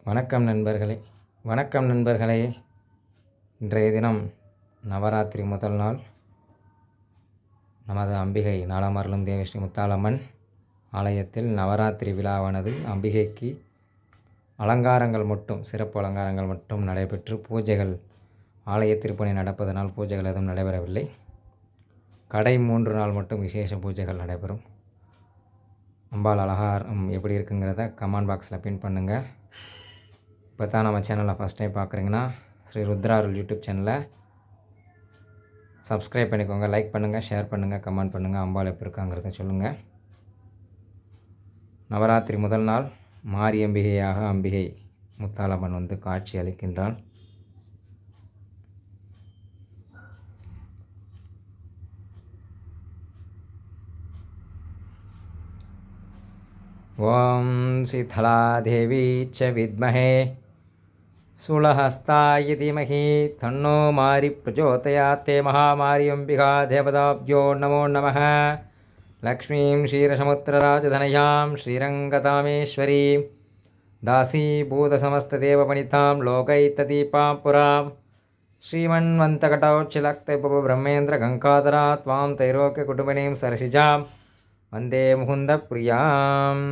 வணக்கம் நண்பர்களே. வணக்கம் நண்பர்களே. இன்றைய தினம் நவராத்திரி முதல் நாள். நமது அம்பிகை நாலாமருளும் தேவி ஸ்ரீ முத்தாலம்மன் ஆலயத்தில் நவராத்திரி விழாவானது அம்பிகைக்கு அலங்காரங்கள் மட்டும், சிறப்பு அலங்காரங்கள் மட்டும் நடைபெற்று பூஜைகள், ஆலய திருப்பணி நடப்பதனால் பூஜைகள் எதுவும் நடைபெறவில்லை. கடை 3 நாள் மட்டும் விசேஷ பூஜைகள் நடைபெறும். அம்பாள் அலங்காரம் எப்படி இருக்குங்கிறத கமெண்ட் பாக்ஸில் பின் பண்ணுங்கள். இப்போ தான் நம்ம சேனலை ஃபஸ்ட் டைம் பார்க்குறீங்கன்னா ஸ்ரீ ருத்ரா அருள் யூடியூப் சேனலை சப்ஸ்கிரைப் பண்ணிக்கோங்க. லைக் பண்ணுங்கள், ஷேர் பண்ணுங்கள், கமெண்ட் பண்ணுங்கள். அம்பாள் எப்படி இருக்காங்கிறத சொல்லுங்கள். நவராத்திரி முதல் நாள் மாரியம்பிகையாக அம்பிகை முத்தாலம்மன் வந்து காட்சி அளிக்கின்றாள். ஓம் சீதளாதேவி ச வித்மஹே சூலஹஸ்தாய தீமஹி தன்னோ மாரி பிரச்சோதயாத். மகாமாரியம்பிகா தேவதாப்ஜோ நமோ நமः. லக்ஷ்மீம் க்ஷீரசமுத்திரராஜதனயாம் ஸ்ரீரங்கதாமேஸ்வரீம் தாசீபூதசமஸ்ததேவபணிதாம் லோகைத்ததீபாம் புராம் ஸ்ரீமன்வந்தகடோச்சிலக்தபுப்ரஹ்மேந்திர கங்காதரா த்வாம் தைரோக்கியகுடும்பினீம் சரசிஜாம் வந்தே முகுந்த பிரியாம்.